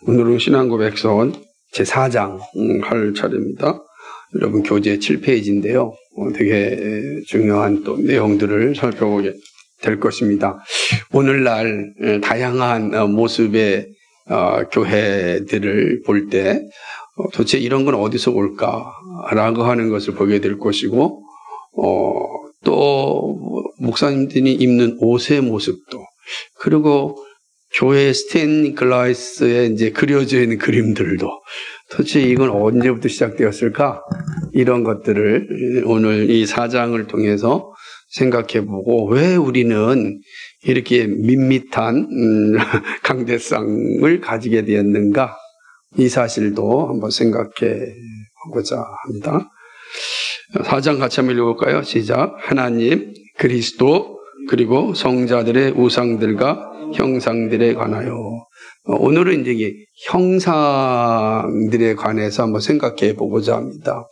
오늘은 신앙고백선 제4장 할 차례입니다. 여러분 교재 7페이지인데요. 되게 중요한 또 내용들을 살펴보게 될 것입니다. 오늘날 다양한 모습의 교회들을 볼 때 도대체 이런 건 어디서 올까라고 하는 것을 보게 될 것이고, 또 목사님들이 입는 옷의 모습도, 그리고 교회 스테인 글라스에 이제 그려져 있는 그림들도 도대체 이건 언제부터 시작되었을까? 이런 것들을 오늘 이 4장을 통해서 생각해보고, 왜 우리는 이렇게 밋밋한 강대상을 가지게 되었는가? 이 사실도 한번 생각해 보고자 합니다. 4장 같이 한번 읽어볼까요? 시작. 하나님, 그리스도, 그리고 성자들의 우상들과 형상들에 관하여. 오늘은 이제 형상들에 관해서 한번 생각해 보고자 합니다.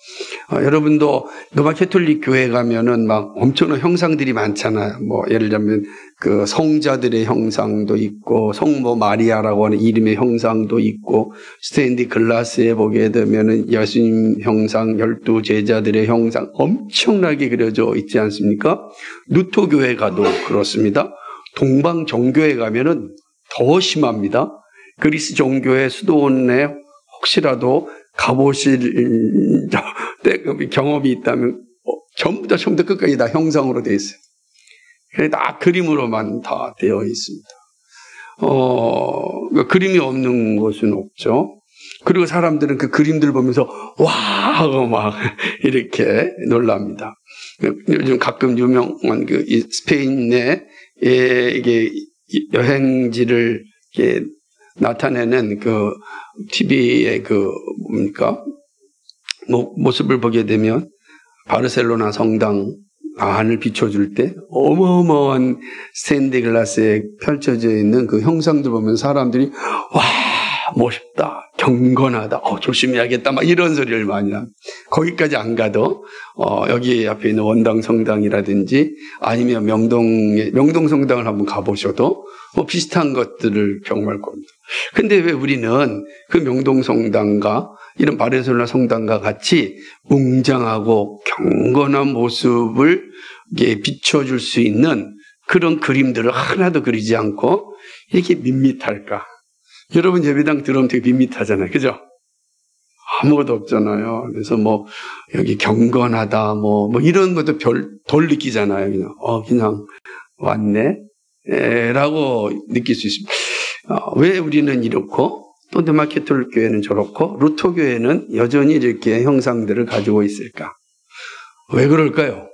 여러분도 로마 캐톨릭 교회 가면은 막 엄청난 형상들이 많잖아요. 뭐 예를 들면 그 성자들의 형상도 있고, 성모 마리아라고 하는 이름의 형상도 있고, 스테인드 글라스에 보게 되면은 예수님 형상, 12 제자들의 형상 엄청나게 그려져 있지 않습니까? 루터 교회 가도 그렇습니다. 동방 종교에 가면은 더 심합니다. 그리스 종교의 수도원에 혹시라도 가보실 경험이 있다면 전부 다 처음부터 끝까지 다 형상으로 되어 있어요. 다 그림으로만 다 되어 있습니다. 그림이 없는 곳은 없죠. 그리고 사람들은 그 그림들 보면서 와 하고 막 이렇게 놀랍니다. 요즘 가끔 유명한 그 스페인의 이게 여행지를 이렇게 나타내는 그 TV의 그 뭡니까? 모습을 보게 되면 바르셀로나 성당 안을 비춰줄 때 어마어마한 스테인드 글라스에 펼쳐져 있는 그 형상들 보면 사람들이 와 멋있다, 경건하다, 조심해야겠다 막 이런 소리를 많이 합니다. 거기까지 안 가도 여기 앞에 있는 원당 성당이라든지 아니면 명동 성당을 한번 가보셔도 비슷한 것들을 경험할 겁니다. 근데 왜 우리는 그 명동 성당과 이런 바르셀로나 성당과 같이 웅장하고 경건한 모습을 비춰줄 수 있는 그런 그림들을 하나도 그리지 않고 이렇게 밋밋할까? 여러분 예배당 들어오면 되게 밋밋하잖아요. 그죠? 아무것도 없잖아요. 그래서 뭐 여기 경건하다 뭐 이런 것도 덜 느끼잖아요. 그냥 왔네 라고 느낄 수 있습니다. 왜 우리는 이렇고 또 로마 캐톨릭 교회는 저렇고 루터 교회는 여전히 이렇게 형상들을 가지고 있을까? 왜 그럴까요?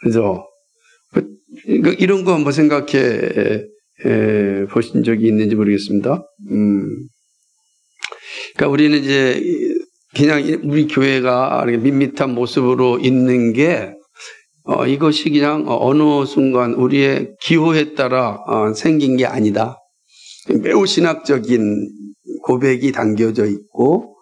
그죠? 이런 거 한번 생각해 보신 적이 있는지 모르겠습니다. 그러니까 우리는 이제 그냥 우리 교회가 밋밋한 모습으로 있는 게 이것이 그냥 어느 순간 우리의 기호에 따라 생긴 게 아니다. 매우 신학적인 고백이 담겨져 있고,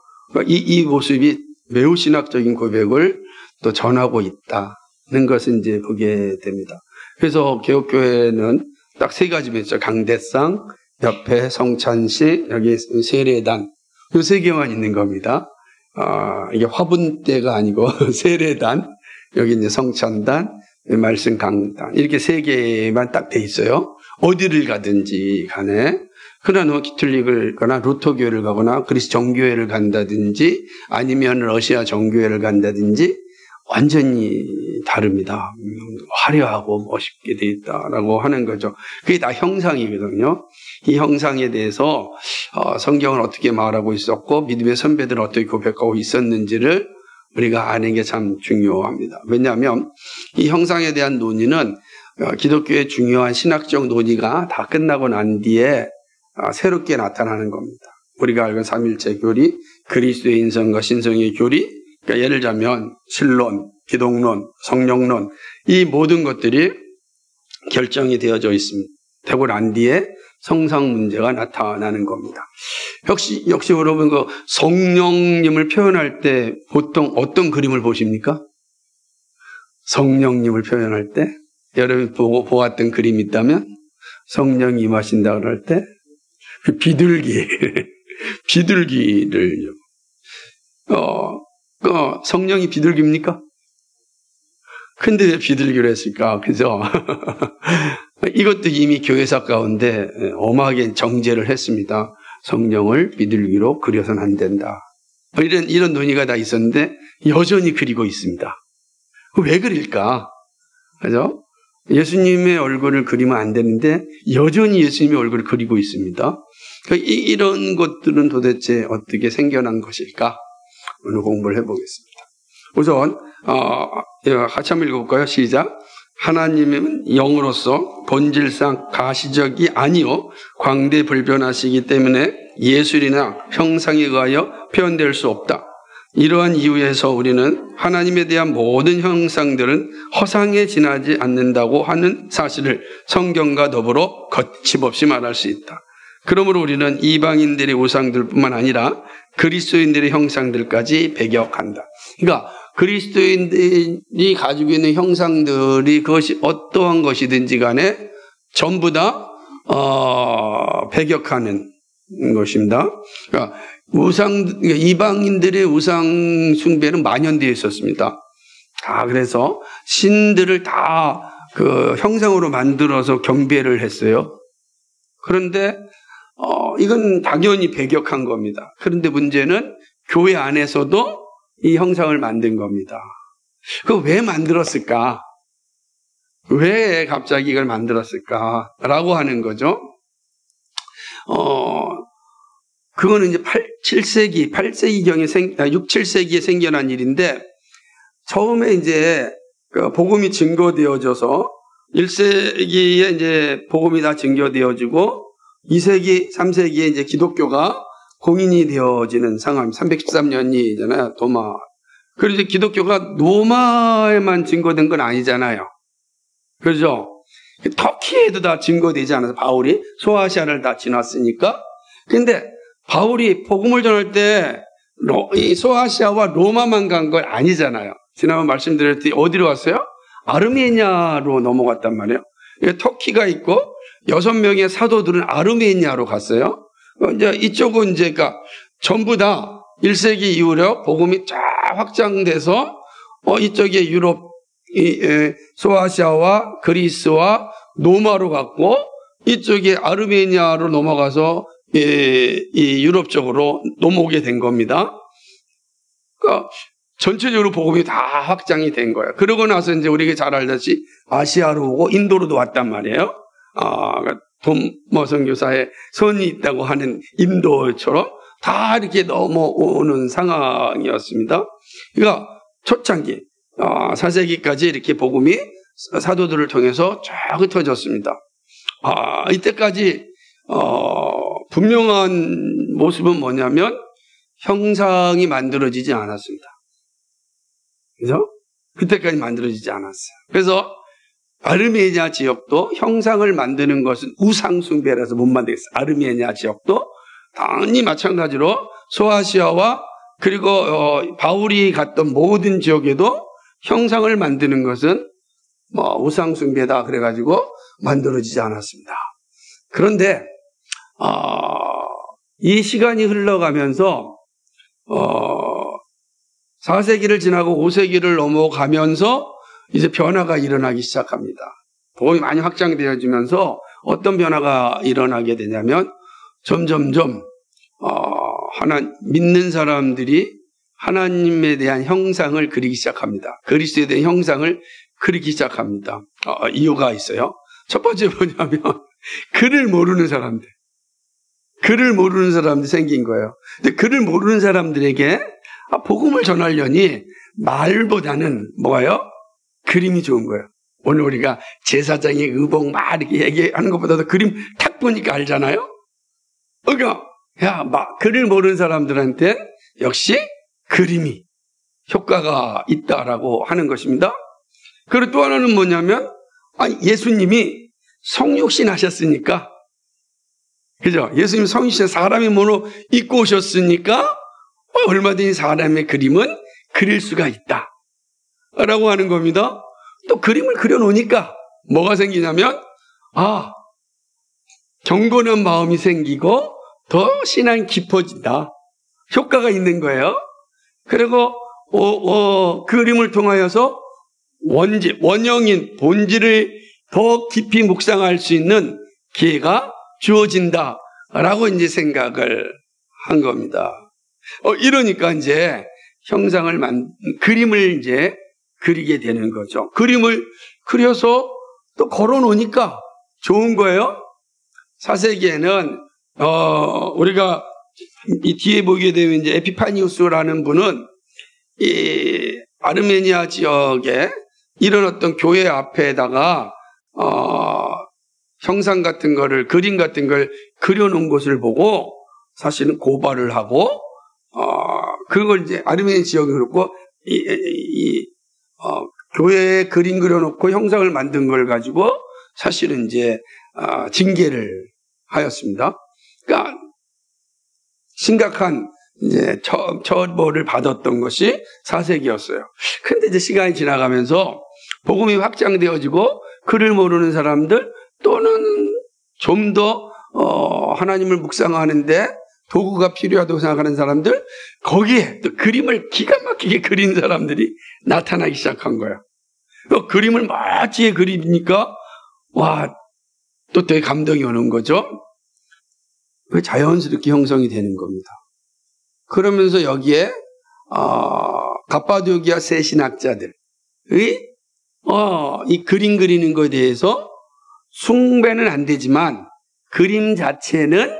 이 모습이 매우 신학적인 고백을 또 전하고 있다는 것을 이제 보게 됩니다. 그래서 개혁교회는 딱 세 가지면 있죠. 강대상, 옆에 성찬식, 여기 세례단. 이 세 개만 있는 겁니다. 이게 화분대가 아니고 세례단, 여기 이제 성찬단, 말씀 강단. 이렇게 세 개만 딱 돼 있어요. 어디를 가든지 간에. 그러나 캐톨릭을 가거나 루터 교회를 가거나 그리스 정교회를 간다든지 아니면 러시아 정교회를 간다든지 완전히 다릅니다. 화려하고 멋있게 돼 있다라고 하는 거죠. 그게 다 형상이거든요. 이 형상에 대해서 성경은 어떻게 말하고 있었고 믿음의 선배들은 어떻게 고백하고 있었는지를 우리가 아는 게 참 중요합니다. 왜냐하면 이 형상에 대한 논의는 기독교의 중요한 신학적 논의가 다 끝나고 난 뒤에 새롭게 나타나는 겁니다. 우리가 알고 삼일체 교리, 그리스도의 인성과 신성의 교리, 그러니까 예를 들자면 신론, 기독론, 성령론, 이 모든 것들이 결정이 되어져 있습니다. 되고 난 뒤에 성상 문제가 나타나는 겁니다. 역시 여러분 그 성령님을 표현할 때 보통 어떤 그림을 보십니까? 성령님을 표현할 때 여러분 보았던 그림이 있다면 성령이 임하신다 그럴 때 비둘기, 비둘기를요. 성령이 비둘기입니까? 근데 왜 비둘기로 했을까? 그죠? 이것도 이미 교회사 가운데 엄하게 정죄를 했습니다. 성령을 비둘기로 그려서는 안 된다. 이런 논의가 다 있었는데 여전히 그리고 있습니다. 왜 그릴까? 그죠? 예수님의 얼굴을 그리면 안 되는데 여전히 예수님의 얼굴을 그리고 있습니다. 그러니까 이런 것들은 도대체 어떻게 생겨난 것일까? 오늘 공부를 해보겠습니다. 우선 같이 한번 읽어볼까요? 시작. 하나님은 영으로서 본질상 가시적이 아니요 광대불변하시기 때문에 예술이나 형상에 의하여 표현될 수 없다. 이러한 이유에서 우리는 하나님에 대한 모든 형상들은 허상에 지나지 않는다고 하는 사실을 성경과 더불어 거침없이 말할 수 있다. 그러므로 우리는 이방인들의 우상들뿐만 아니라 그리스도인들의 형상들까지 배격한다. 그러니까 그리스도인들이 가지고 있는 형상들이 그것이 어떠한 것이든지 간에 전부 다 배격하는 것입니다. 그러니까 이방인들의 우상 숭배는 만연되어 있었습니다. 그래서 신들을 다 그 형상으로 만들어서 경배를 했어요. 그런데 이건 당연히 배격한 겁니다. 그런데 문제는 교회 안에서도 이 형상을 만든 겁니다. 그거 왜 만들었을까? 왜 갑자기 이걸 만들었을까? 라고 하는 거죠. 그거는 이제 8세기경에 6, 7세기에 생겨난 일인데, 처음에 이제 복음이 증거되어져서 1세기에 이제 복음이 다 증거되어지고 2세기, 3세기에 이제 기독교가 공인이 되어지는 상황, 313년이잖아요, 도마. 그래서 기독교가 로마에만 증거된 건 아니잖아요. 그렇죠? 터키에도 다 증거되지 않아서 바울이 소아시아를 다 지났으니까. 근데 바울이 복음을 전할 때 이 소아시아와 로마만 간 건 아니잖아요. 지난번 말씀드렸듯이 어디로 왔어요? 아르메니아로 넘어갔단 말이에요. 터키가 있고 6명의 사도들은 아르메니아로 갔어요. 이제 이쪽은 이제 그러니까 전부 다 1세기 이후로 복음이 쫙 확장돼서 이쪽에 유럽, 소아시아와 그리스와 로마로 갔고 이쪽에 아르메니아로 넘어가서 이 유럽 쪽으로 넘어오게 된 겁니다. 그러니까 전체적으로 복음이 다 확장이 된 거예요. 그러고 나서 이제 우리가 잘 알다시피 아시아로 오고 인도로도 왔단 말이에요. 도마 선교사의 선이 있다고 하는 인도처럼 다 이렇게 넘어오는 상황이었습니다. 그러니까 초창기 4세기까지 이렇게 복음이 사도들을 통해서 쫙 흩어졌습니다. 이때까지 분명한 모습은 뭐냐면 형상이 만들어지지 않았습니다. 그죠? 그때까지 만들어지지 않았어요. 그래서 아르메니아 지역도 형상을 만드는 것은 우상숭배라서 못 만들겠어요. 아르메니아 지역도 당연히 마찬가지로 소아시아와 그리고 바울이 갔던 모든 지역에도 형상을 만드는 것은 우상숭배다 그래가지고 만들어지지 않았습니다. 그런데 이 시간이 흘러가면서 4세기를 지나고 5세기를 넘어가면서 이제 변화가 일어나기 시작합니다. 복음이 많이 확장되어지면서 어떤 변화가 일어나게 되냐면 점점점 믿는 사람들이 하나님에 대한 형상을 그리기 시작합니다. 그리스도에 대한 형상을 그리기 시작합니다. 이유가 있어요. 첫 번째 뭐냐면 글을 모르는 사람들. 글을 모르는 사람들이 생긴 거예요. 근데 글을 모르는 사람들에게 복음을 전하려니 말보다는 뭐예요? 그림이 좋은 거예요. 오늘 우리가 제사장의 의복 막 이렇게 얘기하는 것보다도 그림 탁 보니까 알잖아요? 그러니까, 글을 모르는 사람들한테 역시 그림이 효과가 있다라고 하는 것입니다. 그리고 또 하나는 뭐냐면, 예수님이 성육신 하셨으니까, 그죠? 예수님 성육신 사람의 몸으로 입고 오셨으니까, 얼마든지 사람의 그림은 그릴 수가 있다. 라고 하는 겁니다. 또 그림을 그려놓으니까 뭐가 생기냐면 경건한 마음이 생기고 더 신앙이 깊어진다. 효과가 있는 거예요. 그리고 그림을 통하여서 원형인 본질을 더 깊이 묵상할 수 있는 기회가 주어진다라고 이제 생각을 한 겁니다. 이러니까 이제 그림을 이제 그리게 되는 거죠. 그림을 그려서 또 걸어 놓으니까 좋은 거예요. 사세기에는 우리가 이 뒤에 보게 되면 이제 에피파니우스라는 분은 이 아르메니아 지역에 이런 어떤 교회 앞에다가 형상 같은 거를, 그림 같은 걸 그려놓은 것을 보고 사실은 고발을 하고 그걸 이제 아르메니아 지역에 그렇고 교회에 그림 그려놓고 형상을 만든 걸 가지고 사실은 이제 징계를 하였습니다. 그러니까 심각한 이제 처벌을 받았던 것이 사세기였어요. 그런데 이제 시간이 지나가면서 복음이 확장되어지고 글을 모르는 사람들 또는 좀 더 하나님을 묵상하는데 도구가 필요하다고 생각하는 사람들, 거기에 또 그림을 기가 막히게 그린 사람들이 나타나기 시작한 거야. 그림을 멋지게 그리니까 와, 또 되게 감동이 오는 거죠. 자연스럽게 형성이 되는 겁니다. 그러면서 여기에 갑바도기아 세 신학자들의 이 그림 그리는 것에 대해서 숭배는 안 되지만 그림 자체는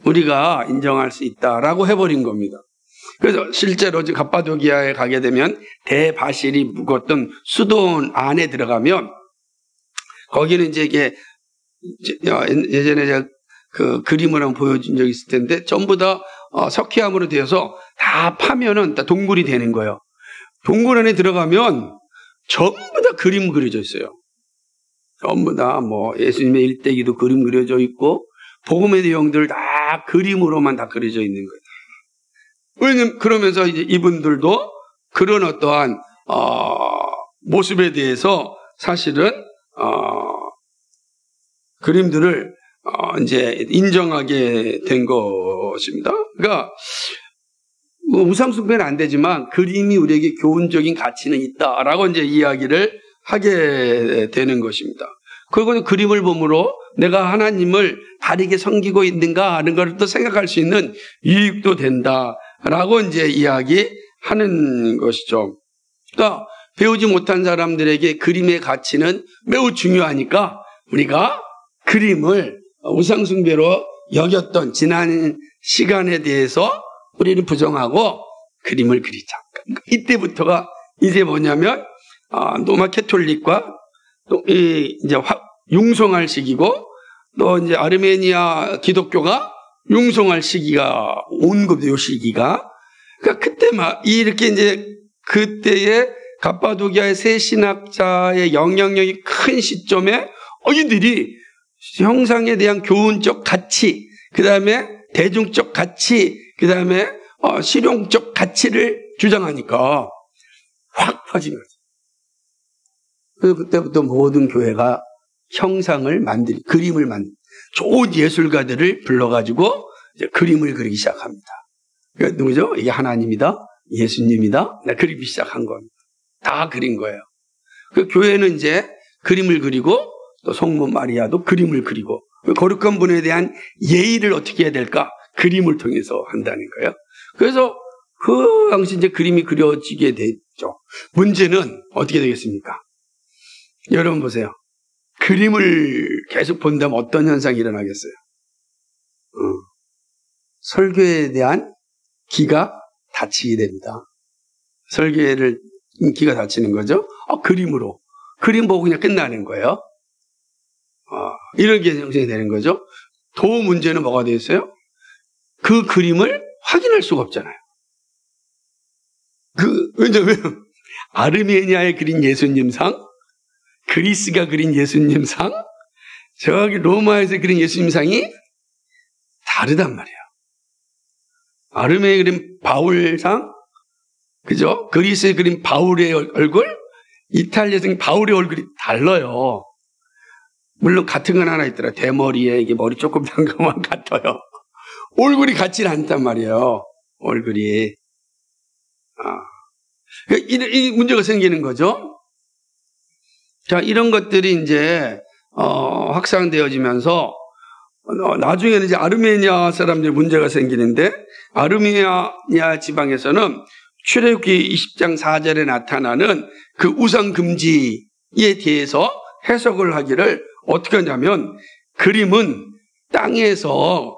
우리가 인정할 수 있다라고 해버린 겁니다. 그래서 실제로 갑바도기아에 가게 되면 대바실이 묵었던 수도원 안에 들어가면 거기는 이제 이게 예전에 제가 그 그림을 한번 보여준 적이 있을 텐데 전부 다 석회암으로 되어서 다 파면은 다 동굴이 되는 거예요. 동굴 안에 들어가면 전부 다 그림 그려져 있어요. 전부 다 뭐 예수님의 일대기도 그림 그려져 있고 복음의 내용들 다 그림으로만 다 그려져 있는 거예요. 왜냐면 그러면서 이제 이분들도 그런 어떠한 모습에 대해서 사실은 그림들을 이제 인정하게 된 것입니다. 그러니까 뭐 우상숭배는 안 되지만 그림이 우리에게 교훈적인 가치는 있다라고 이제 이야기를 하게 되는 것입니다. 그리고 그림을 보므로 내가 하나님을 바르게 섬기고 있는가 하는 걸 또 생각할 수 있는 유익도 된다라고 이제 이야기하는 것이죠. 그러니까 배우지 못한 사람들에게 그림의 가치는 매우 중요하니까 우리가 그림을 우상숭배로 여겼던 지난 시간에 대해서 우리는 부정하고 그림을 그리자. 이때부터가 이제 뭐냐면 로마 캐톨릭과 또 이제 융성할 시기고 또 이제 아르메니아 기독교가 융성할 시기가 온 겁니다. 이 시기가. 그러니까 그때 막 이렇게 이제 그때의 갑바도기아의 세 신학자의 영향력이 큰 시점에 이들이 형상에 대한 교훈적 가치, 그 다음에 대중적 가치, 그 다음에 실용적 가치를 주장하니까 확 퍼진 거죠. 그래서 그때부터 모든 교회가 형상을 그림을 좋은 예술가들을 불러가지고 이제 그림을 그리기 시작합니다. 그러니까 누구죠? 이게 하나님이다, 예수님이다, 그리기 시작한 겁니다. 다 그린 거예요. 그 교회는 이제 그림을 그리고 또 성모 마리아도 그림을 그리고 거룩한 분에 대한 예의를 어떻게 해야 될까? 그림을 통해서 한다는 거예요. 그래서 그 당시 이제 그림이 그려지게 됐죠. 문제는 어떻게 되겠습니까? 여러분 보세요. 그림을 계속 본다면 어떤 현상이 일어나겠어요? 설교에 대한 기가 닫히게 됩니다. 설교를 기가 닫히는 거죠. 그림으로. 그림 보고 그냥 끝나는 거예요. 이런 게 형성이 되는 거죠. 더 문제는 뭐가 되겠어요? 그 그림을 확인할 수가 없잖아요. 왜냐면 아르메니아에 그린 예수님상, 그리스가 그린 예수님상, 저기 로마에서 그린 예수님상이 다르단 말이에요. 아르메니아에 그린 바울상, 그죠? 그리스에 그린 바울의 얼굴, 이탈리아에 그린 바울의 얼굴이 달라요. 물론 같은 건 하나 있더라. 대머리에 이게 머리 조금 단 것만 같아요. 얼굴이 같지는 않단 말이에요. 얼굴이. 이 문제가 생기는 거죠. 자, 이런 것들이 이제 확산되어지면서 나중에는 이제 아르메니아 사람들 문제가 생기는데, 아르메니아 지방에서는 출애굽기 20장 4절에 나타나는 그 우상 금지에 대해서 해석을 하기를 어떻게 하냐면, 그림은 땅에서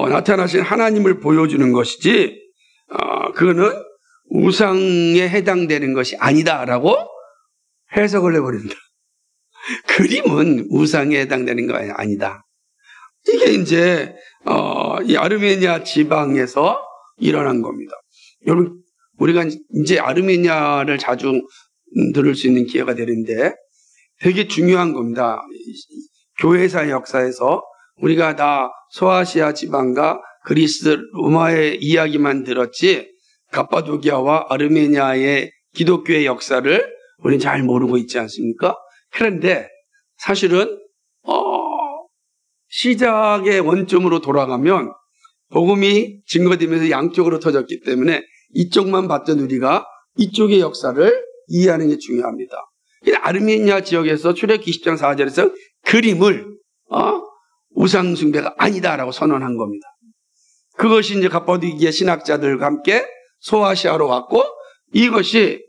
나타나신 하나님을 보여주는 것이지 그거는 우상에 해당되는 것이 아니다라고 해석을 해버린다. 그림은 우상에 해당되는 거 아니다. 이게 이제 이 아르메니아 지방에서 일어난 겁니다. 여러분, 우리가 이제 아르메니아를 자주 들을 수 있는 기회가 되는데 되게 중요한 겁니다. 교회사 역사에서 우리가 다 소아시아 지방과 그리스 로마의 이야기만 들었지 갑바도기아와 아르메니아의 기독교의 역사를 우리는 잘 모르고 있지 않습니까? 그런데 사실은 시작의 원점으로 돌아가면 복음이 증거되면서 양쪽으로 터졌기 때문에 이쪽만 봤던 우리가 이쪽의 역사를 이해하는 게 중요합니다. 아르메니아 지역에서 출애굽기 20장 4절에서 그림을 우상 숭배가 아니다라고 선언한 겁니다. 그것이 이제 갑바도기아 신학자들과 함께 소아시아로 왔고, 이것이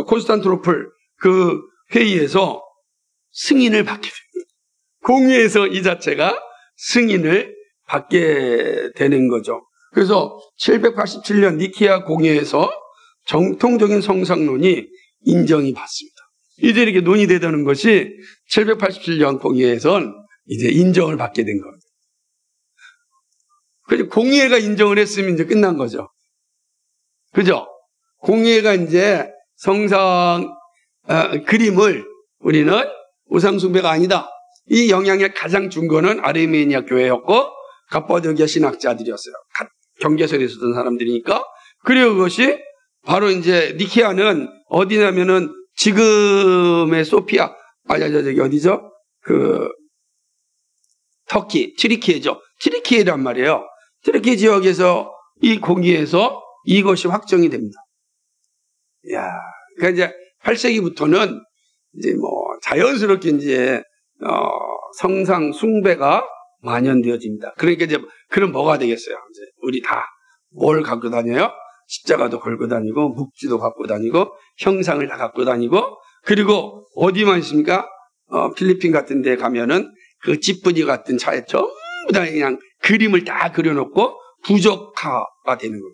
콘스탄티노플 그 회의에서 승인을 받게 됩니다. 공의에서 이 자체가 승인을 받게 되는 거죠. 그래서 787년 니케아 공의에서 정통적인 성상론이 인정이 받습니다. 이제 이렇게 논의되던 것이 787년 공의에선 이제 인정을 받게 된 겁니다. 그래서 공의회가 인정을 했으면 이제 끝난 거죠. 그죠? 공의회가 이제 성상 그림을 우리는 우상숭배가 아니다. 이 영향을 가장 준 거는 아르메니아 교회였고 갑바도기아 신학자들이었어요. 경계선에 있었던 사람들이니까. 그리고 그것이 바로 이제 니케아는 어디냐면은 지금의 소피아, 저기 어디죠? 터키, 트리키예죠. 트리키예란 말이에요. 트리키 지역에서 이 공의에서 이것이 확정이 됩니다. 이야, 그러니까 이제 8세기부터는 이제 자연스럽게 이제 성상 숭배가 만연되어집니다. 그러니까 이제 그럼 뭐가 되겠어요? 이제 우리 다 뭘 갖고 다녀요? 십자가도 걸고 다니고 묵지도 갖고 다니고 형상을 다 갖고 다니고, 그리고 어디만 있습니까? 필리핀 같은 데 가면은 그 찌뿌니 같은 차에 전부 다 그냥 그림을 다 그려놓고 부족화가 되는 거예요.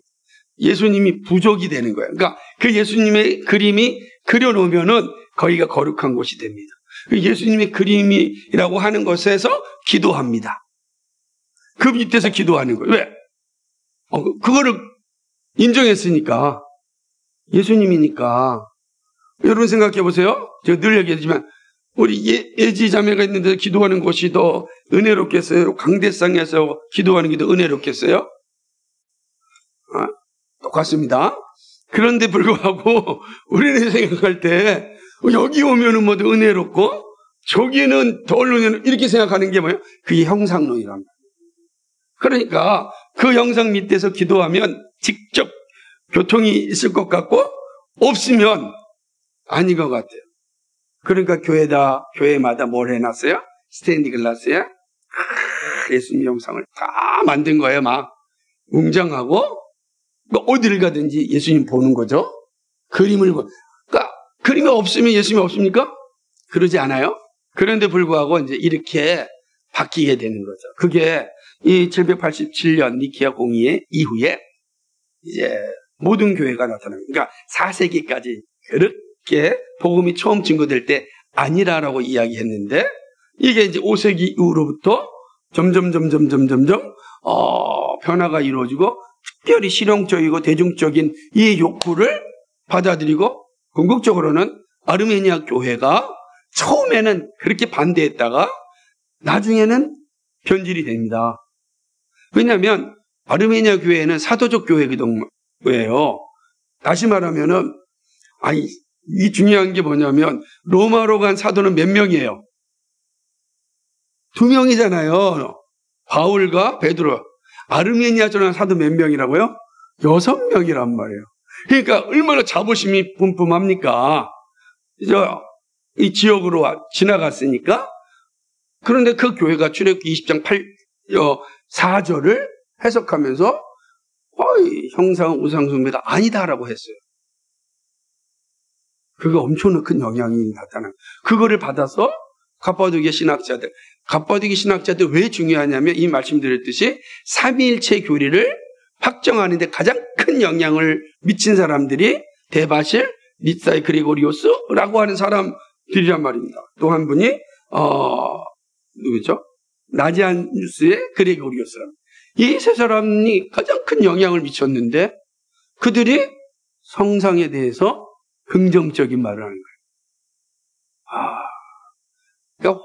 예수님이 부족이 되는 거예요. 그러니까 그 예수님의 그림이 그려놓으면은 거기가 거룩한 곳이 됩니다. 예수님의 그림이라고 하는 것에서 기도합니다. 그 밑에서 기도하는 거예요. 왜? 그거를 인정했으니까. 예수님이니까. 여러분 생각해 보세요. 제가 늘 얘기하지만 우리 예지 자매가 있는데 기도하는 것이 더 은혜롭겠어요? 강대상에서 기도하는 게 더 은혜롭겠어요? 똑같습니다. 그런데 불구하고 우리는 생각할 때 여기 오면은 뭐 더 은혜롭고 저기는 덜 은혜롭고 이렇게 생각하는 게 뭐예요? 그게 형상론이랍니다. 그러니까 그 형상 밑에서 기도하면 직접 교통이 있을 것 같고 없으면 아닌 것 같아요. 그러니까 교회마다 뭘 해놨어요? 스탠디 글라스에 예수님 형상을 다 만든 거예요. 막 웅장하고 어디를 가든지 예수님 보는 거죠. 그림을 그러니까 그림이 없으면 예수님이 없습니까? 그러지 않아요? 그런데 불구하고 이제 이렇게 바뀌게 되는 거죠. 그게 이 787년 니케아 공의회 이후에 이제 모든 교회가 나타나요. 그러니까 4세기까지 그렇게 복음이 처음 증거될 때 아니라라고 이야기했는데, 이게 이제 5세기 이후로부터 점점 변화가 이루어지고 특별히 실용적이고 대중적인 이 욕구를 받아들이고, 궁극적으로는 아르메니아 교회가 처음에는 그렇게 반대했다가 나중에는 변질이 됩니다. 왜냐하면 아르메니아 교회는 사도적 교회거든요. 다시 말하면은 이 중요한 게 뭐냐면 로마로 간 사도는 몇 명이에요? 2명이잖아요. 바울과 베드로. 아르메니아 전한 사도 몇 명이라고요? 6명이란 말이에요. 그러니까 얼마나 자부심이 뿜뿜합니까? 이 지역으로 지나갔으니까. 그런데 그 교회가 출애굽기 20장 4절을 해석하면서 형상 우상숭배가 아니다라고 했어요. 그게 엄청난 큰 영향이 나타나요. 그거를 받아서 갑바도기아 신학자들 왜 중요하냐면 이 말씀드렸듯이 삼위일체 교리를 확정하는 데 가장 큰 영향을 미친 사람들이 데바실, 니사이 그리고리오스라고 하는 사람들이란 말입니다. 또 한 분이 누구죠? 나지안누스의 그리고리오스라는 이 세 사람이 가장 큰 영향을 미쳤는데 그들이 성상에 대해서 긍정적인 말을 하는 거예요. 그러니까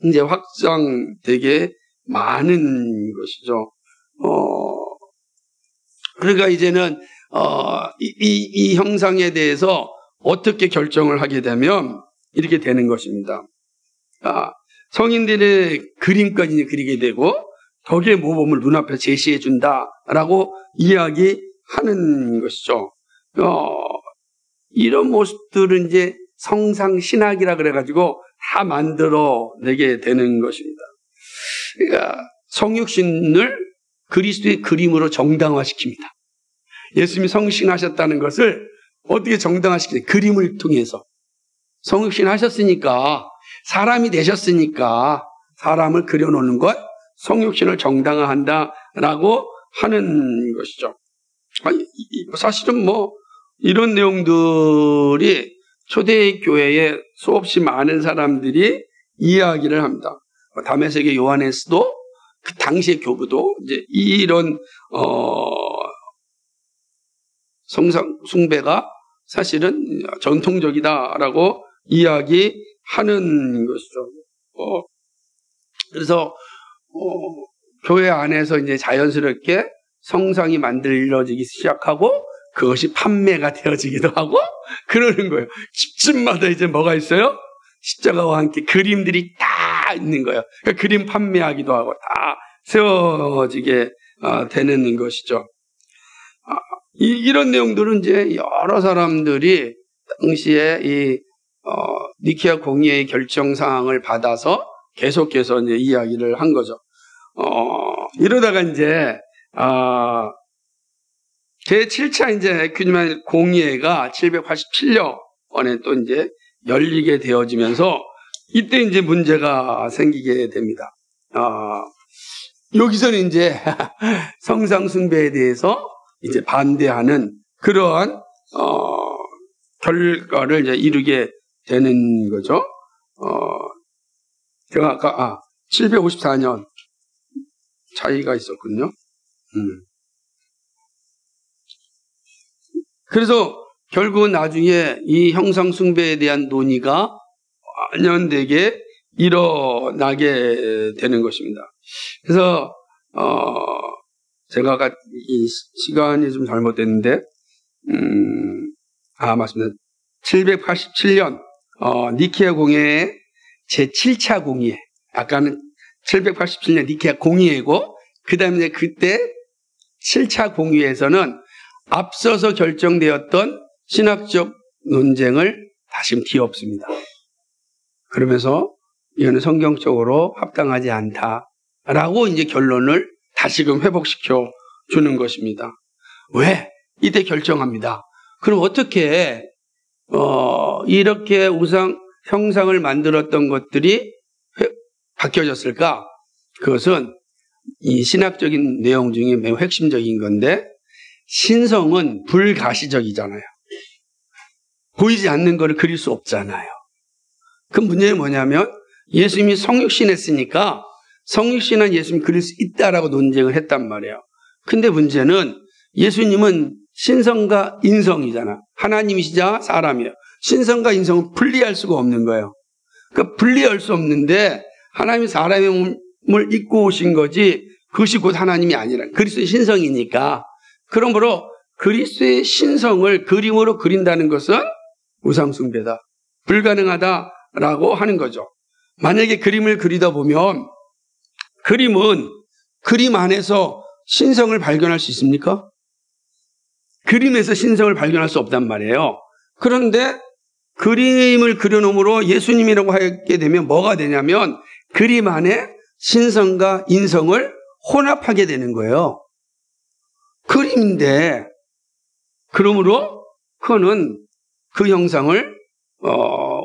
이제 확장되게 많은 것이죠. 그러니까 이제는 이 형상에 대해서 어떻게 결정을 하게 되면 이렇게 되는 것입니다. 성인들의 그림까지 그리게 되고 덕의 모범을 눈앞에 제시해 준다라고 이야기하는 것이죠. 이런 모습들은 이제 성상신학이라 그래가지고 다 만들어내게 되는 것입니다. 그러니까 성육신을 그리스도의 그림으로 정당화시킵니다. 예수님이 성신하셨다는 것을 어떻게 정당화시키냐? 그림을 통해서. 성육신 하셨으니까, 사람이 되셨으니까 사람을 그려놓는 것, 성육신을 정당화한다라고 하는 것이죠. 사실은 이런 내용들이 초대교회에 수없이 많은 사람들이 이야기를 합니다. 다메섹의 요하네스도 그 당시의 교부도 이제 이런 성상 숭배가 사실은 전통적이다라고 이야기하는 것이죠. 그래서 교회 안에서 이제 자연스럽게 성상이 만들어지기 시작하고 그것이 판매가 되어지기도 하고 그러는 거예요. 집집마다 이제 뭐가 있어요? 십자가와 함께 그림들이 다 있는 거예요. 그러니까 그림 판매하기도 하고 다 세워지게 되는 것이죠. 이런 내용들은 이제 여러 사람들이 당시에 이 니케아 공의회의 결정 사항을 받아서 계속해서 이제 이야기를 한 거죠. 이러다가 이제 제7차 이제 에큐메니칼 공의회가 787년에 또 이제 열리게 되어지면서 이때 이제 문제가 생기게 됩니다. 여기서는 이제 성상 숭배에 대해서 이제 반대하는 그러한 결과를 이제 이루게 되는 거죠. 제가 아까 754년 차이가 있었군요. 그래서 결국은 나중에 이 형상 숭배에 대한 논의가 완연되게 일어나게 되는 것입니다. 그래서 제가 아까 이 시간이 좀 잘못됐는데 맞습니다. 787년 니케아 공의회 제7차 공의회, 아까는 787년 니케아 공의회고 그 다음에 그때 7차 공의회에서는 앞서서 결정되었던 신학적 논쟁을 다시 뒤엎습니다. 그러면서 이거는 성경적으로 합당하지 않다라고 이제 결론을 다시금 회복시켜 주는 것입니다. 왜? 이때 결정합니다. 그럼 어떻게 이렇게 형상을 만들었던 것들이 바뀌어졌을까? 그것은 이 신학적인 내용 중에 매우 핵심적인 건데 신성은 불가시적이잖아요. 보이지 않는 것을 그릴 수 없잖아요. 그 문제는 뭐냐면 예수님이 성육신했으니까 성육신한 예수님 그릴 수 있다라고 논쟁을 했단 말이에요. 근데 문제는 예수님은 신성과 인성이잖아. 하나님이시자 사람이에요. 신성과 인성은 분리할 수가 없는 거예요. 그러니까 분리할 수 없는데 하나님이 사람의 몸을 입고 오신 거지 그것이 곧 하나님이 아니라 그리스도의 신성이니까 그러므로 그리스도의 신성을 그림으로 그린다는 것은 우상숭배다. 불가능하다라고 하는 거죠. 만약에 그림을 그리다 보면 그림은 그림 안에서 신성을 발견할 수 있습니까? 그림에서 신성을 발견할 수 없단 말이에요. 그런데 그림을 그려놓음으로 예수님이라고 하게 되면 뭐가 되냐면 그림 안에 신성과 인성을 혼합하게 되는 거예요. 그림인데 그러므로 그거는 그 형상을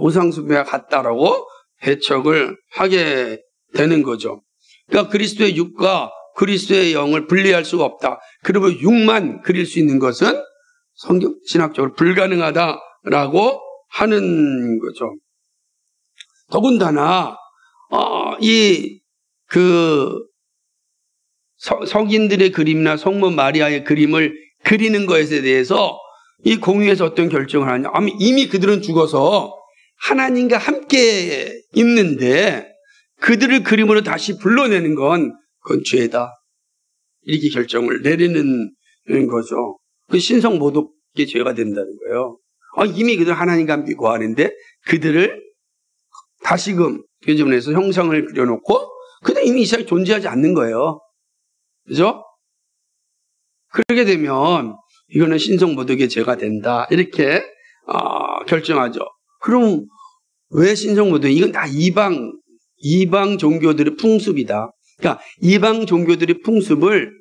우상숭배와 같다라고 해석을 하게 되는 거죠. 그러니까 그리스도의 육과 그리스도의 영을 분리할 수가 없다. 그러면 육만 그릴 수 있는 것은 성경 신학적으로 불가능하다라고 하는 거죠. 더군다나 성인들의 그림이나 성모 마리아의 그림을 그리는 것에 대해서 이 공의에서 어떤 결정을 하냐? 이미 그들은 죽어서 하나님과 함께 있는데 그들을 그림으로 다시 불러내는 건 그건 죄다. 이렇게 결정을 내리는 거죠. 그 신성 모독의 죄가 된다는 거예요. 이미 그들 하나님과 함께 거하는데 그들을 다시금 교제문에서 형상을 그려놓고 그들 이미 이 세상에 존재하지 않는 거예요. 그죠? 그렇게 되면 이거는 신성 모독의 죄가 된다. 이렇게 결정하죠. 그럼 왜 신성 모독? 이건 다 이방 종교들의 풍습이다. 그러니까 이방 종교들의 풍습을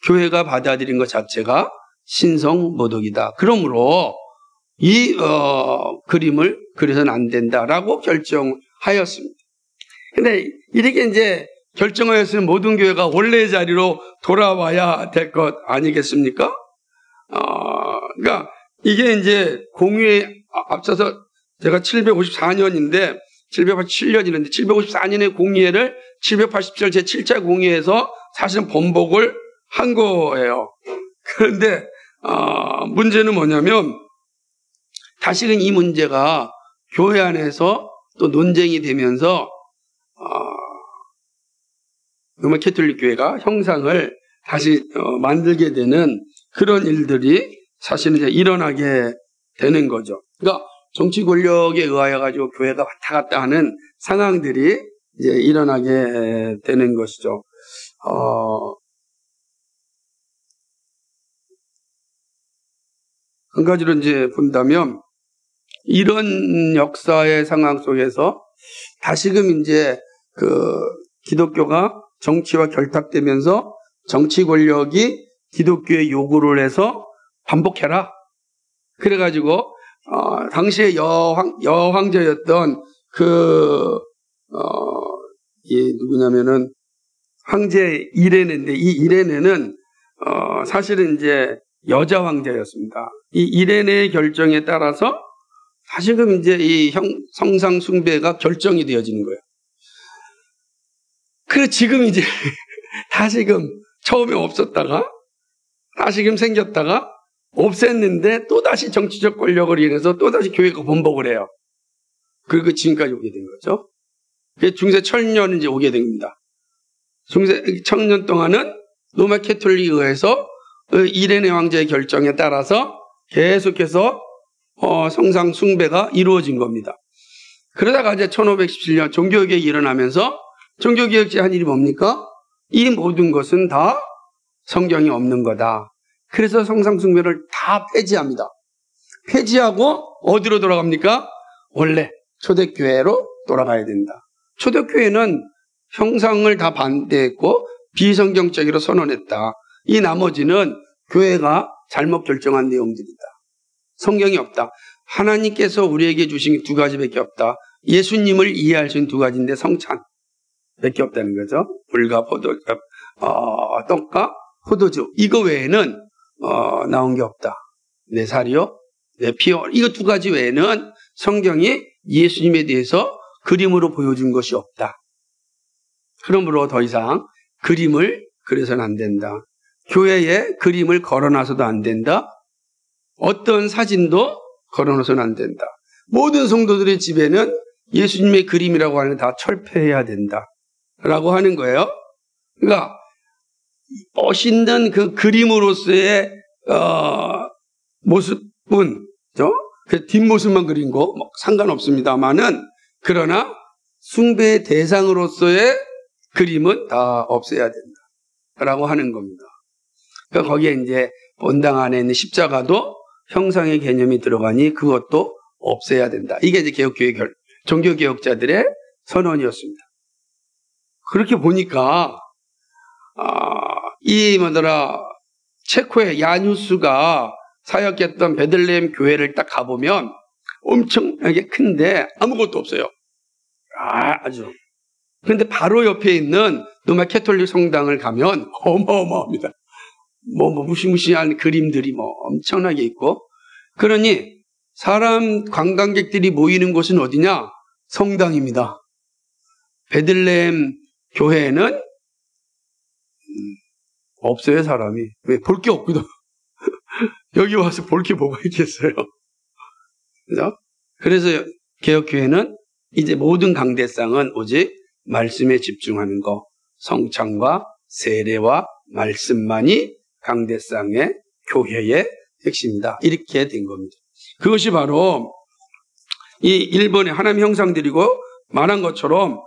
교회가 받아들인 것 자체가 신성 모독이다. 그러므로 이 그림을 그려서는 안 된다라고 결정하였습니다. 근데 이렇게 이제 결정하였으면 모든 교회가 원래의 자리로 돌아와야 될 것 아니겠습니까? 그러니까 이게 이제 공의에 앞서서 제가 754년인데 787년이는데 754년의 공의회를 787 제7차 공의회에서 사실은 번복을 한 거예요. 그런데 문제는 뭐냐면 다시금 이 문제가 교회 안에서 또 논쟁이 되면서 로마 캐톨릭 교회가 형상을 다시 만들게 되는 그런 일들이 사실은 이제 일어나게 되는 거죠. 그러니까 정치 권력에 의하여 가지고 교회가 왔다 갔다 하는 상황들이 이제 일어나게 되는 것이죠. 한 가지로 이제 본다면 이런 역사의 상황 속에서 다시금 이제 기독교가 정치와 결탁되면서 정치 권력이 기독교의 요구를 해서 반복해라. 그래가지고 당시에 여황제였던 누구냐면은 황제 이레네인데 이 이레네는 사실은 이제 여자 황제였습니다. 이 이레네의 결정에 따라서 다시금 이제 이 성상 숭배가 결정이 되어지는 거예요. 그래서 지금 이제 다시금 처음에 없었다가 다시금 생겼다가 없앴는데 또다시 정치적 권력을 인해서 또다시 교회가 번복을 해요. 그리고 지금까지 오게 된 거죠. 중세 천년은 이제 오게 됩니다. 중세 천년 동안은 로마 캐톨릭에 의해서 이레네 황제의 결정에 따라서 계속해서 성상 숭배가 이루어진 겁니다. 그러다가 이제 1517년 종교개혁이 일어나면서 종교개혁제 한 일이 뭡니까? 이 모든 것은 다 성경이 없는 거다. 그래서 성상 숭배를 다 폐지합니다. 폐지하고 어디로 돌아갑니까? 원래 초대교회로 돌아가야 된다. 초대교회는 형상을 다 반대했고 비성경적으로 선언했다. 이 나머지는 교회가 잘못 결정한 내용들이다. 성경이 없다. 하나님께서 우리에게 주신 두 가지밖에 없다. 예수님을 이해할 수 있는 두 가지인데 성찬 밖에 없다는 거죠. 물과 떡과 포도주 이거 외에는 나온 게 없다. 내 살이요, 내 피요. 이거 두 가지 외에는 성경이 예수님에 대해서 그림으로 보여준 것이 없다. 그러므로 더 이상 그림을 그려서는 안 된다. 교회에 그림을 걸어놔서도 안 된다. 어떤 사진도 걸어놓아서는 안 된다. 모든 성도들의 집에는 예수님의 그림이라고 하는 다 철폐해야 된다. 라고 하는 거예요. 그러니까 멋있는 그 그림으로서의 모습은 그 뒷모습만 그린 거 뭐 상관없습니다만은 그러나 숭배의 대상으로서의 그림은 다 없애야 된다라고 하는 겁니다. 그러니까 거기에 이제 본당 안에 있는 십자가도 형상의 개념이 들어가니 그것도 없애야 된다. 이게 이제 개혁교회 종교개혁자들의 선언이었습니다. 그렇게 보니까 체코의 야누스가 사역했던 베들레헴 교회를 딱 가보면 엄청나게 큰데 아무것도 없어요. 아주. 그런데 바로 옆에 있는 로마 캐톨릭 성당을 가면 어마어마합니다. 무시무시한 그림들이 엄청나게 있고. 그러니 관광객들이 모이는 곳은 어디냐? 성당입니다. 베들레헴 교회에는 없어요, 사람이. 왜? 볼 게 없거든. 여기 와서 볼 게 뭐가 있겠어요. 그죠? 그래서 개혁교회는 이제 모든 강대상은 오직 말씀에 집중하는 거, 성찬과 세례와 말씀만이 강대상의 교회의 핵심이다. 이렇게 된 겁니다. 그것이 바로 이 일본의 하나님 형상들이고 말한 것처럼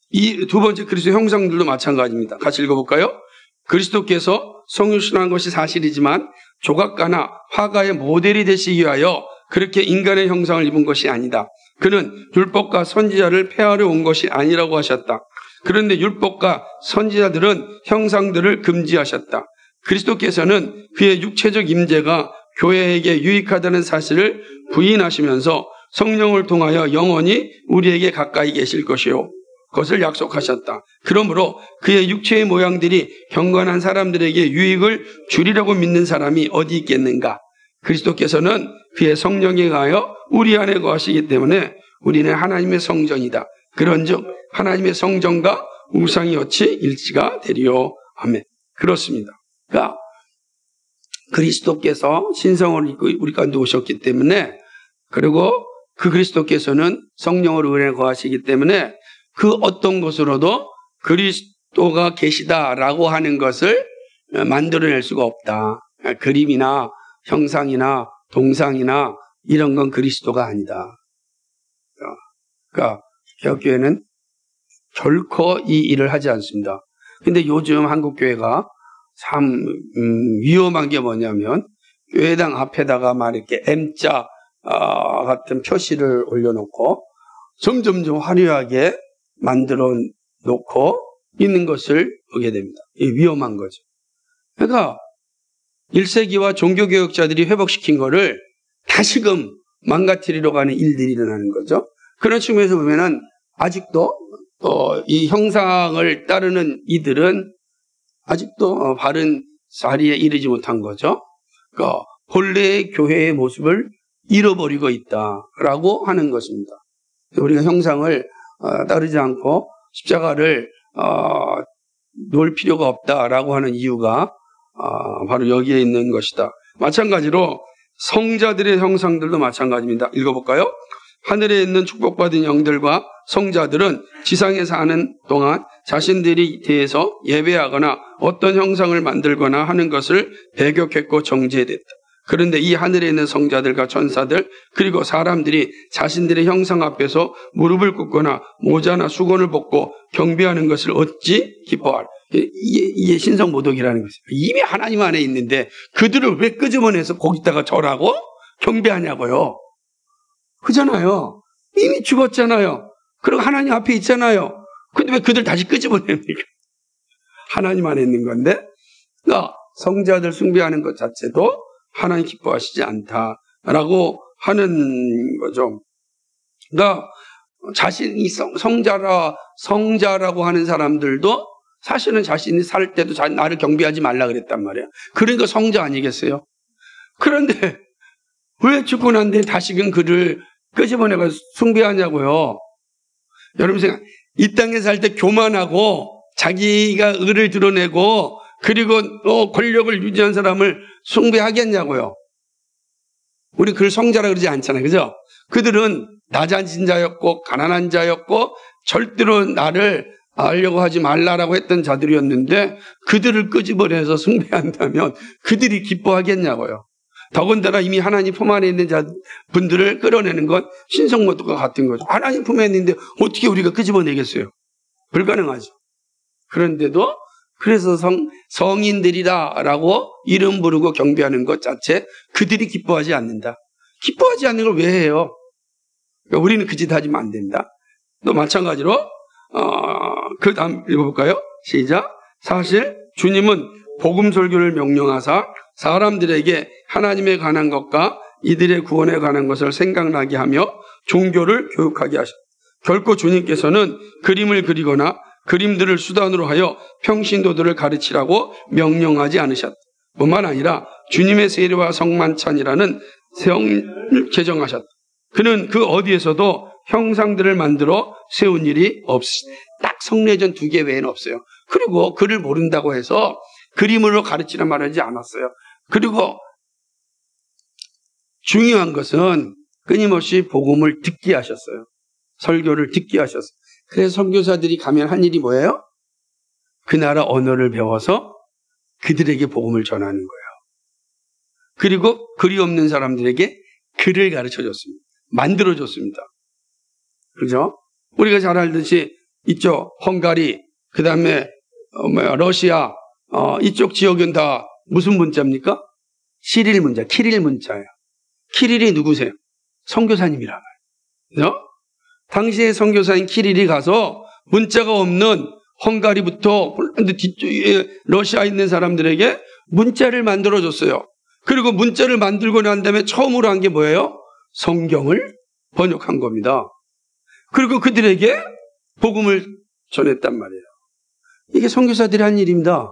이 두 번째 그리스도 형상들도 마찬가지입니다. 같이 읽어볼까요? 그리스도께서 성육신한 것이 사실이지만 조각가나 화가의 모델이 되시기 위하여 그렇게 인간의 형상을 입은 것이 아니다. 그는 율법과 선지자를 폐하려 온 것이 아니라고 하셨다. 그런데 율법과 선지자들은 형상들을 금지하셨다. 그리스도께서는 그의 육체적 임재가 교회에게 유익하다는 사실을 부인하시면서 성령을 통하여 영원히 우리에게 가까이 계실 것이요. 그것을 약속하셨다. 그러므로 그의 육체의 모양들이 경건한 사람들에게 유익을 주리라고 믿는 사람이 어디 있겠는가? 그리스도께서는 그의 성령에 의하여 우리 안에 거하시기 때문에 우리는 하나님의 성전이다. 그런즉 하나님의 성전과 우상이 어찌 일치가 되리요. 아멘. 그렇습니다. 그러니까 그리스도께서 신성을 입고 우리 가운데 오셨기 때문에, 그리고 그 그리스도께서는 성령으로 은혜 거하시기 때문에 그 어떤 것으로도 그리스도가 계시다라고 하는 것을 만들어낼 수가 없다. 그림이나 형상이나 동상이나 이런 건 그리스도가 아니다. 그러니까 개혁교회는 결코 이 일을 하지 않습니다. 근데 요즘 한국교회가 참 위험한 게 뭐냐면 교회당 앞에다가 막 이렇게 M자 같은 표시를 올려놓고 점점점 화려하게 만들어 놓고 있는 것을 보게 됩니다. 이 위험한 거죠. 그러니까 1세기와 종교개혁자들이 회복시킨 거를 다시금 망가뜨리러 가는 일들이 일어나는 거죠. 그런 측면에서 보면은 아직도 이 형상을 따르는 이들은 아직도 바른 자리에 이르지 못한 거죠. 그러니까 본래의 교회의 모습을 잃어버리고 있다라고 하는 것입니다. 우리가 형상을 따르지 않고 십자가를 놓을 필요가 없다라고 하는 이유가 바로 여기에 있는 것이다. 마찬가지로 성자들의 형상들도 마찬가지입니다. 읽어볼까요? 하늘에 있는 축복받은 영들과 성자들은 지상에 사는 동안 자신들이 대해서 예배하거나 어떤 형상을 만들거나 하는 것을 배격했고 정죄됐다. 그런데 이 하늘에 있는 성자들과 천사들 그리고 사람들이 자신들의 형상 앞에서 무릎을 꿇거나 모자나 수건을 벗고 경배하는 것을 어찌 기뻐할. 이게 신성모독이라는 것이에요. 이미 하나님 안에 있는데 그들을 왜 끄집어내서 거기다가 절하고 경배하냐고요. 그잖아요. 이미 죽었잖아요. 그리고 하나님 앞에 있잖아요. 근데 왜 그들 다시 끄집어냅니까? 하나님 안에 있는 건데. 그러니까 성자들 숭배하는 것 자체도 하나님 기뻐하시지 않다라고 하는 거죠. 그러니까 자신이 성자라고 하는 사람들도 사실은 자신이 살 때도 나를 경배하지 말라 그랬단 말이에요. 그러니까 성자 아니겠어요? 그런데 왜 죽고 난 뒤에 다시금 그를 끄집어내고 숭배하냐고요. 여러분 생각, 이 땅에 살 때 교만하고 자기가 의를 드러내고 그리고 권력을 유지한 사람을 숭배하겠냐고요. 우리 그걸 성자라 그러지 않잖아요. 그죠? 그들은 낮아진 자였고 가난한 자였고 절대로 나를 알려고 하지 말라라고 했던 자들이었는데 그들을 끄집어내서 숭배한다면 그들이 기뻐하겠냐고요. 더군다나 이미 하나님 품 안에 있는 분들을 끌어내는 건 신성모독과 같은 거죠. 하나님 품에 있는데 어떻게 우리가 끄집어내겠어요? 불가능하죠. 그런데도 그래서 성인들이다라고 이름 부르고 경배하는 것 자체 그들이 기뻐하지 않는다. 기뻐하지 않는 걸 왜 해요? 그러니까 우리는 그 짓 하지면 안 된다. 또 마찬가지로 그 다음 읽어볼까요? 시작. 사실 주님은 복음 설교를 명령하사 사람들에게 하나님에 관한 것과 이들의 구원에 관한 것을 생각나게 하며 종교를 교육하게 하셨다. 결코 주님께서는 그림을 그리거나 그림들을 수단으로 하여 평신도들을 가르치라고 명령하지 않으셨다. 뿐만 아니라 주님의 세례와 성만찬이라는 성을 개정하셨다. 그는 그 어디에서도 형상들을 만들어 세운 일이 없으시다. 딱 성례전 2개 외에는 없어요. 그리고 글을 모른다고 해서 그림으로 가르치란 말을 하지 않았어요. 그리고 중요한 것은 끊임없이 복음을 듣게 하셨어요. 설교를 듣게 하셨어요. 그래서 선교사들이 가면 한 일이 뭐예요? 그 나라 언어를 배워서 그들에게 복음을 전하는 거예요. 그리고 글이 없는 사람들에게 글을 가르쳐줬습니다. 만들어줬습니다. 그죠? 우리가 잘 알듯이 이쪽 헝가리, 그 다음에 러시아, 이쪽 지역은 다 무슨 문자입니까? 시릴 문자, 키릴 문자예요. 키릴이 누구세요? 선교사님이란 말이에요. 그죠? 당시에 선교사인 키릴이 가서 문자가 없는 헝가리부터 폴란드 뒤쪽에 러시아에 있는 사람들에게 문자를 만들어줬어요. 그리고 문자를 만들고 난 다음에 처음으로 한 게 뭐예요? 성경을 번역한 겁니다. 그리고 그들에게 복음을 전했단 말이에요. 이게 선교사들이 한 일입니다.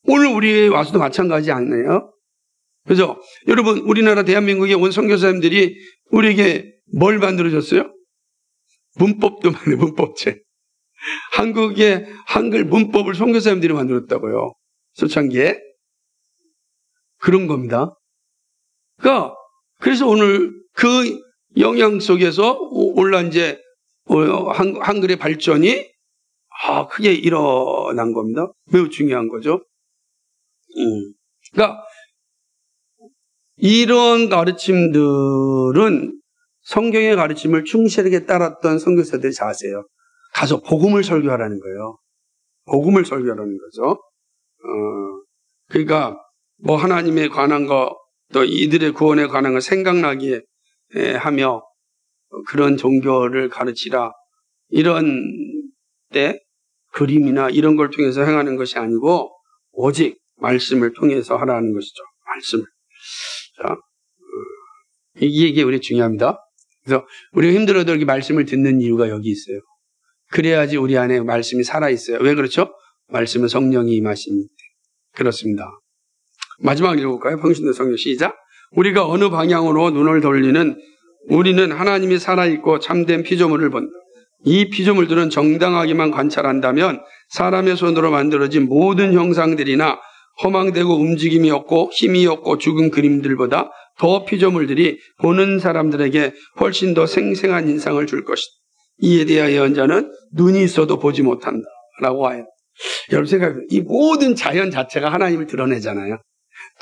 오늘 우리 와서도 마찬가지 아니에요? 그죠? 여러분, 우리나라 대한민국에 온 선교사님들이 우리에게 뭘 만들어줬어요? 문법도 만들어요. 문법책. 한국의 한글 문법을 선교사님들이 만들었다고요. 초창기에. 그런 겁니다. 그러니까 그래서 오늘 그 영향 속에서 올라 이제 한글의 발전이 크게 일어난 겁니다. 매우 중요한 거죠. 그러니까 이런 가르침들은 성경의 가르침을 충실하게 따랐던 선교사들의 자세예요. 가서 복음을 설교하라는 거예요. 복음을 설교하라는 거죠. 그러니까 뭐 하나님에 관한 거, 또 이들의 구원에 관한 걸 생각나게 하며 그런 종교를 가르치라. 이런 때 그림이나 이런 걸 통해서 행하는 것이 아니고 오직 말씀을 통해서 하라는 것이죠. 말씀을. 자, 이게 우리 중요합니다. 그래서 우리가 힘들어도 이렇게 말씀을 듣는 이유가 여기 있어요. 그래야지 우리 안에 말씀이 살아있어요. 왜 그렇죠? 말씀은 성령이 임하십니다. 그렇습니다. 마지막 읽어볼까요? 평신도 성경 시작. 우리가 어느 방향으로 눈을 돌리는 우리는 하나님이 살아있고 참된 피조물을 본다. 이 피조물들은 정당하게만 관찰한다면 사람의 손으로 만들어진 모든 형상들이나 허망되고 움직임이 없고 힘이 없고 죽은 그림들보다 더 피조물들이 보는 사람들에게 훨씬 더 생생한 인상을 줄 것이다. 이에 대하여 예언자는 눈이 있어도 보지 못한다 라고 하여. 여러분 생각해보세요. 이 모든 자연 자체가 하나님을 드러내잖아요.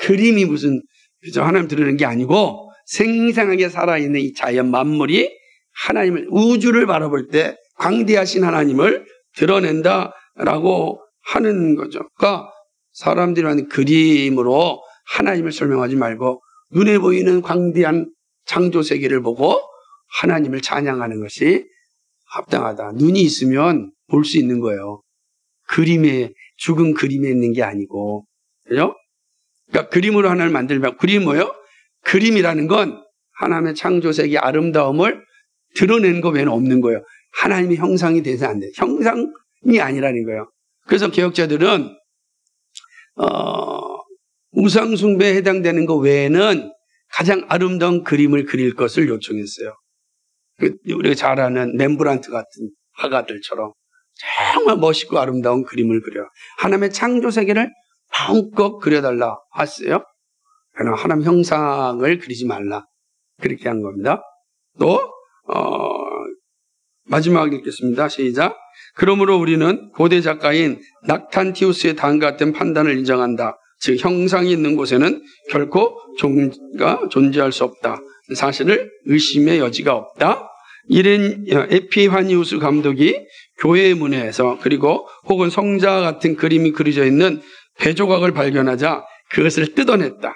그림이 무슨 그죠? 하나님 드러내는 게 아니고 생생하게 살아있는 이 자연 만물이 하나님을, 우주를 바라볼 때 광대하신 하나님을 드러낸다라고 하는 거죠. 그러니까 사람들이 하는 그림으로 하나님을 설명하지 말고 눈에 보이는 광대한 창조 세계를 보고 하나님을 찬양하는 것이 합당하다. 눈이 있으면 볼 수 있는 거예요. 죽은 그림에 있는 게 아니고. 그죠? 그러니까 그림으로 하나님을 만들면, 그림이 뭐예요? 그림이라는 건 하나님의 창조 세계의 아름다움을 드러내는 것 외에는 없는 거예요. 하나님의 형상이 돼서 안 돼요. 형상이 아니라는 거예요. 그래서 개혁자들은 우상 숭배에 해당되는 것 외에는 가장 아름다운 그림을 그릴 것을 요청했어요. 우리가 잘 아는 렘브란트 같은 화가들처럼 정말 멋있고 아름다운 그림을 그려. 하나님의 창조 세계를 마음껏 그려달라 했어요. 그러나 하나님 형상을 그리지 말라. 그렇게 한 겁니다. 또 마지막 읽겠습니다. 시작. 그러므로 우리는 고대 작가인 낙탄티우스의 다음 같은 판단을 인정한다. 즉 형상이 있는 곳에는 결코 종가 존재할 수 없다. 사실을 의심의 여지가 없다. 이런 에피파니우스 감독이 교회 문에서 그리고 혹은 성자 같은 그림이 그려져 있는 배조각을 발견하자 그것을 뜯어냈다.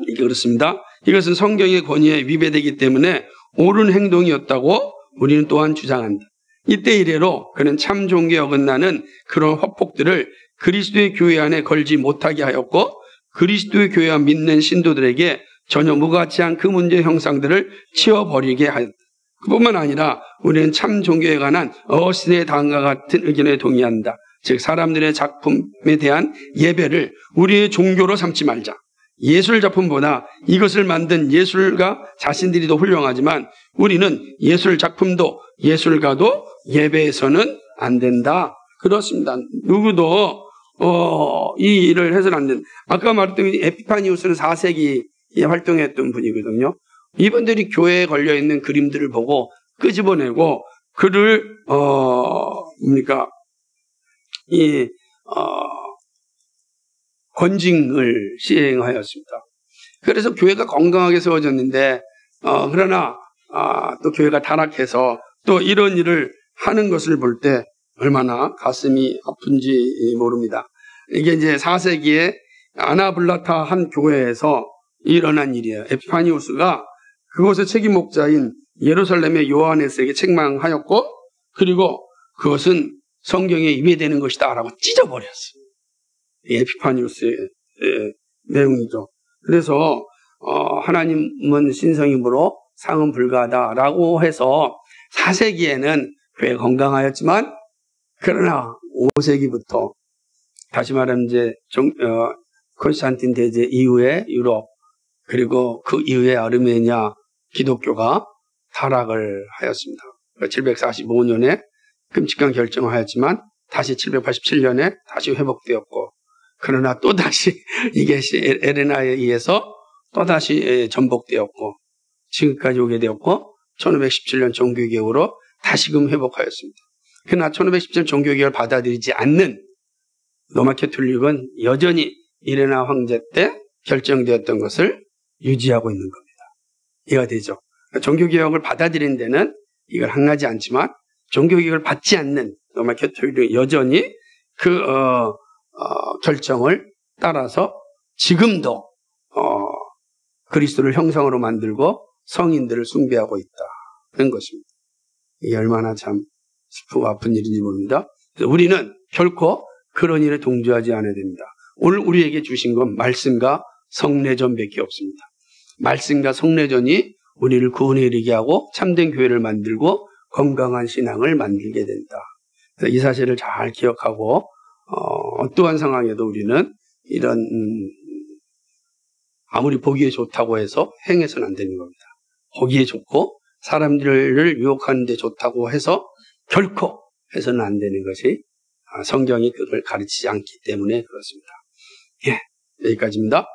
이게 그렇습니다. 이것은 성경의 권위에 위배되기 때문에 옳은 행동이었다고 우리는 또한 주장한다. 이때 이래로 그는 참 종교에 어긋나는 그런 화폭들을 그리스도의 교회 안에 걸지 못하게 하였고 그리스도의 교회와 믿는 신도들에게 전혀 무가치한 그 문제의 형상들을 치워버리게 하였다. 그뿐만 아니라 우리는 참 종교에 관한 어신의 다음과 같은 의견에 동의한다. 즉 사람들의 작품에 대한 예배를 우리의 종교로 삼지 말자. 예술 작품보다 이것을 만든 예술가 자신들이 더 훌륭하지만 우리는 예술 작품도 예술가도 예배해서는 안 된다. 그렇습니다. 누구도 이 일을 해서는 안 된다. 아까 말했던 에피파니우스는 4세기에 활동했던 분이거든요. 이분들이 교회에 걸려있는 그림들을 보고 끄집어내고 그를 건징을 시행하였습니다. 그래서 교회가 건강하게 세워졌는데 그러나 또 교회가 타락해서 또 이런 일을 하는 것을 볼 때 얼마나 가슴이 아픈지 모릅니다. 이게 이제 4세기에 아나블라타 한 교회에서 일어난 일이에요. 에피파니우스가 그곳의 책임 목자인 예루살렘의 요하네스에게 책망하였고 그리고 그것은 성경에 위배되는 것이다 라고 찢어버렸어요. 에피파니우스의 내용이죠. 그래서 하나님은 신성이므로 상은 불가하다라고 해서 4세기에는 꽤 건강하였지만 그러나 5세기부터 다시 말하면 이제 콘스탄틴 대제 이후에 유럽 그리고 그 이후에 아르메니아 기독교가 타락을 하였습니다. 745년에 끔찍한 결정을 하였지만 다시 787년에 다시 회복되었고 그러나 또다시 이게 에레나에 의해서 또다시 전복되었고 지금까지 오게 되었고 1517년 종교개혁으로 다시금 회복하였습니다. 그러나 1517년 종교개혁을 받아들이지 않는 로마 캐톨릭은 여전히 이레나 황제 때 결정되었던 것을 유지하고 있는 겁니다. 이해가 되죠? 종교개혁을 받아들이는 데는 이걸 항하지 않지만 종교개혁을 받지 않는 로마 캐톨릭은 여전히 그 결정을 따라서 지금도 그리스도를 형상으로 만들고 성인들을 숭배하고 있다는 것입니다. 이게 얼마나 참 슬프고 아픈 일인지 모릅니다. 그래서 우리는 결코 그런 일에 동조하지 않아야 됩니다. 오늘 우리에게 주신 건 말씀과 성례전밖에 없습니다. 말씀과 성례전이 우리를 구원에 이르게 하고 참된 교회를 만들고 건강한 신앙을 만들게 된다. 그래서 이 사실을 잘 기억하고 어떠한 상황에도 우리는 이런 아무리 보기에 좋다고 해서 행해서는 안 되는 겁니다. 보기에 좋고 사람들을 유혹하는 데 좋다고 해서 결코 해서는 안 되는 것이 성경이 그걸 가르치지 않기 때문에 그렇습니다. 예, 여기까지입니다.